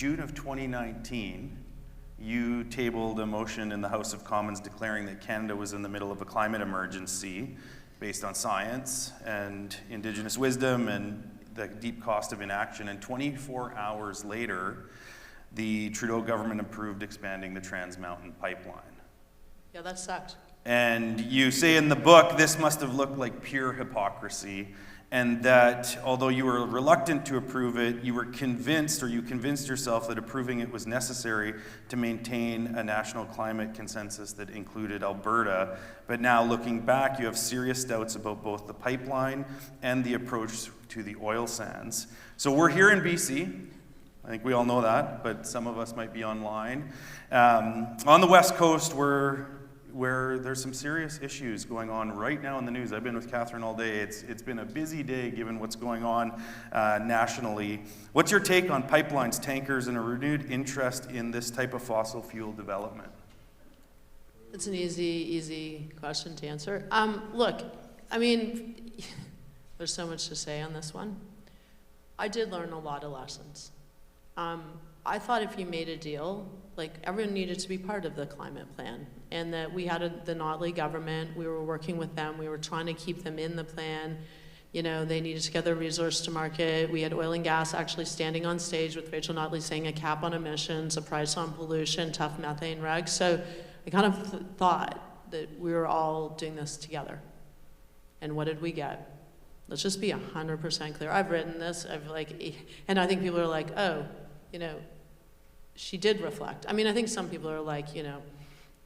June of 2019, you tabled a motion in the House of Commons declaring that Canada was in the middle of a climate emergency based on science and Indigenous wisdom and the deep cost of inaction. And 24 hours later, the Trudeau government approved expanding the Trans Mountain Pipeline. Yeah, that sucked. And you say in the book, this must have looked like pure hypocrisy, and that although you were reluctant to approve it, you were convinced, or you convinced yourself that approving it was necessary to maintain a national climate consensus that included Alberta. But now looking back, you have serious doubts about both the pipeline and the approach to the oil sands. So we're here in BC. I think we all know that, but some of us might be online. On the West Coast, where there's some serious issues going on right now in the news. I've been with Catherine all day. It's been a busy day given what's going on nationally. What's your take on pipelines, tankers, and a renewed interest in this type of fossil fuel development? It's an easy question to answer. Look, I mean, there's so much to say on this one. I did learn a lot of lessons. I thought if you made a deal, like everyone needed to be part of the climate plan, and that we had the Notley government, we were working with them, we were trying to keep them in the plan. You know, they needed to get their resource to market. We had oil and gas actually standing on stage with Rachel Notley saying a cap on emissions, a price on pollution, tough methane regs. So I kind of thought that we were all doing this together. And what did we get? Let's just be 100% clear. I've written this, and I think people are like, oh, you know, she did reflect. I mean, I think some people are like, you know,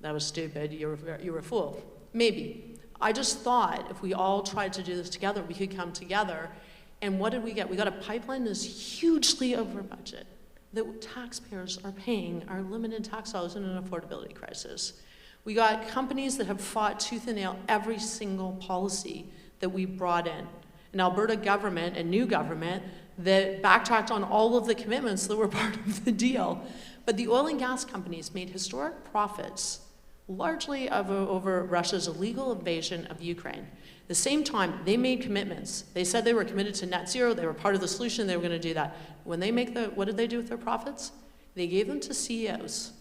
that was stupid, you were a fool. Maybe. I just thought if we all tried to do this together, we could come together. And what did we get? We got a pipeline that's hugely over budget, that taxpayers are paying our limited tax dollars in an affordability crisis. We got companies that have fought tooth and nail every single policy that we brought in. An Alberta government, a new government, that backtracked on all of the commitments that were part of the deal. But the oil and gas companies made historic profits, largely over Russia's illegal invasion of Ukraine. At the same time, they made commitments. They said they were committed to net zero, they were part of the solution, they were gonna do that. When they what did they do with their profits? They gave them to CEOs.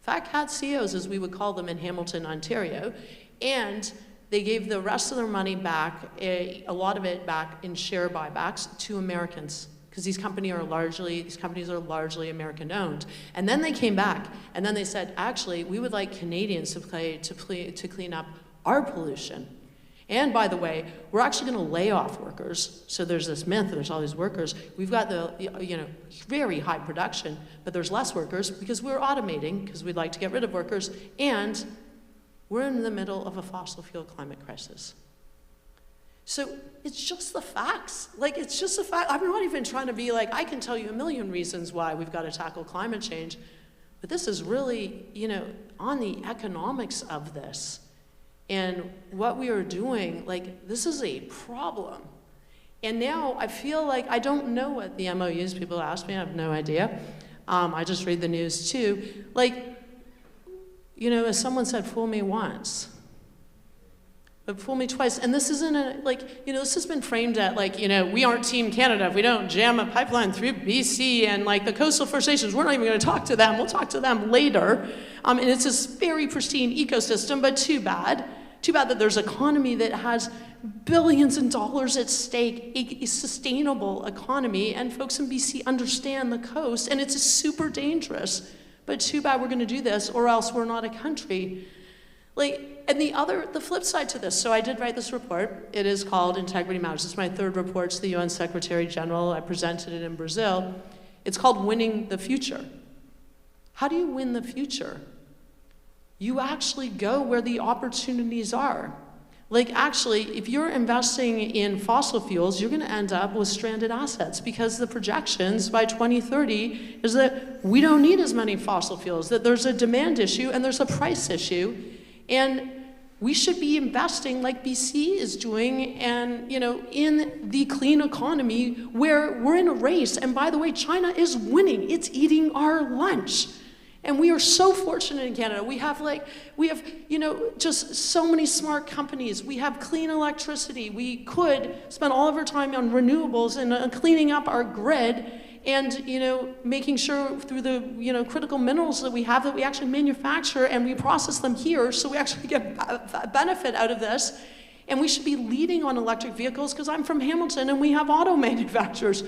Fat cat CEOs, as we would call them in Hamilton, Ontario, and they gave the rest of their money back, a lot of it back in share buybacks to Americans, because these companies are largely American owned. And then they came back, and then they said, actually, we would like Canadians to clean up our pollution. And by the way, we're actually going to lay off workers. So there's this myth that there's all these workers. We've got the very high production, but there's less workers because we're automating, because we'd like to get rid of workers, and we're in the middle of a fossil fuel climate crisis. So it's just the facts. Like, it's just a fact. I'm not even trying to be like, I can tell you a million reasons why we've got to tackle climate change, but this is really, on the economics of this. And what we are doing, like, this is a problem. And now I feel like I don't know what the MOUs, people ask me, I have no idea. I just read the news too. Like, as someone said, fool me once, but fool me twice. And this isn't this has been framed at we aren't Team Canada if we don't jam a pipeline through BC and the coastal First Nations, we're not even gonna talk to them, we'll talk to them later. And it's this very pristine ecosystem, but too bad that there's an economy that has billions of dollars at stake, a sustainable economy, and folks in BC understand the coast, and it's super dangerous. But too bad we're gonna do this, or else we're not a country. And the flip side to this, so I did write this report. It is called Integrity Matters. It's my third report to the UN Secretary General. I presented it in Brazil. It's called Winning the Future. How do you win the future? You actually go where the opportunities are. Actually, if you're investing in fossil fuels, you're gonna end up with stranded assets, because the projections by 2030 is that we don't need as many fossil fuels, that there's a demand issue and there's a price issue, and we should be investing like BC is doing, and in the clean economy where we're in a race. And by the way, China is winning, it's eating our lunch. And we are so fortunate in Canada. We have just so many smart companies. We have clean electricity. We could spend all of our time on renewables and cleaning up our grid. and making sure through the critical minerals that we have that we actually manufacture and we process them here, so we actually get benefit out of this. And we should be leading on electric vehicles, because I'm from Hamilton and we have auto manufacturers.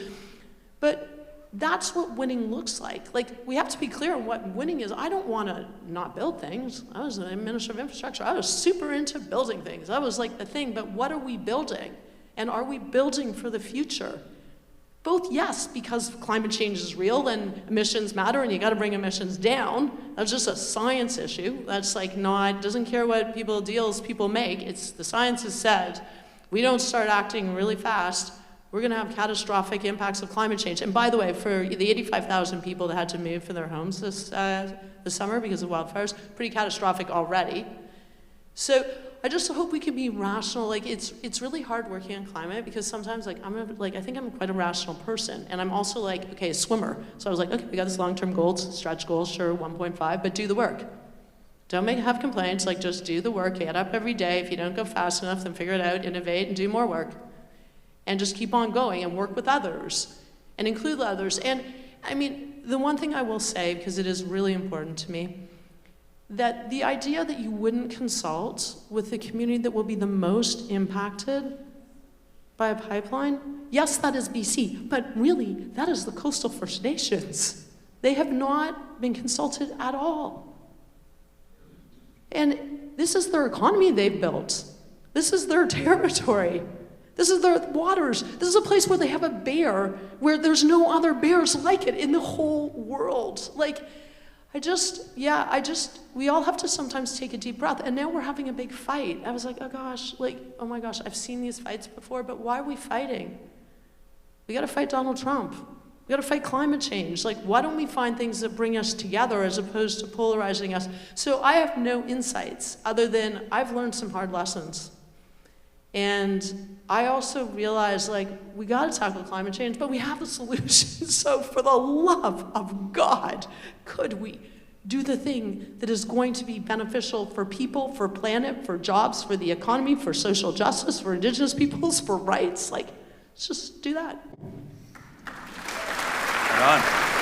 But that's what winning looks like. Like, we have to be clear on what winning is. I don't want to not build things. I was the Minister of Infrastructure. I was super into building things. That was like the thing. But what are we building? And are we building for the future? Both, yes, because climate change is real and emissions matter and you got to bring emissions down. That's just a science issue. That's like not, doesn't care what deals people make. It's the science has said, we don't start acting really fast, we're going to have catastrophic impacts of climate change. And by the way, for the 85,000 people that had to move from their homes this summer because of wildfires, pretty catastrophic already. So I just hope we can be rational. Like, it's really hard working on climate, because sometimes I think I'm quite a rational person, and I'm also like, okay, a swimmer. So I was like, okay, we got this long-term goals, stretch goals, sure, 1.5, but do the work. Don't have complaints. Like, just do the work. Get up every day. If you don't go fast enough, then figure it out, innovate, and do more work, and just keep on going and work with others and include others. And I mean, the one thing I will say, because it is really important to me, that the idea that you wouldn't consult with the community that will be the most impacted by a pipeline, yes, that is BC, but really, that is the coastal First Nations. They have not been consulted at all. And this is their economy they've built. This is their territory. This is their waters. This is a place where they have a bear, where there's no other bears like it in the whole world. Like, we all have to sometimes take a deep breath. And now we're having a big fight. I was like, oh my gosh, I've seen these fights before, but why are we fighting? We gotta fight Donald Trump. We gotta fight climate change. Like, why don't we find things that bring us together as opposed to polarizing us? So I have no insights other than I've learned some hard lessons. And I also realized, like, we gotta tackle climate change, but we have the solution. So for the love of God, could we do the thing that is going to be beneficial for people, for planet, for jobs, for the economy, for social justice, for Indigenous peoples, for rights? Like, let's just do that. Right on.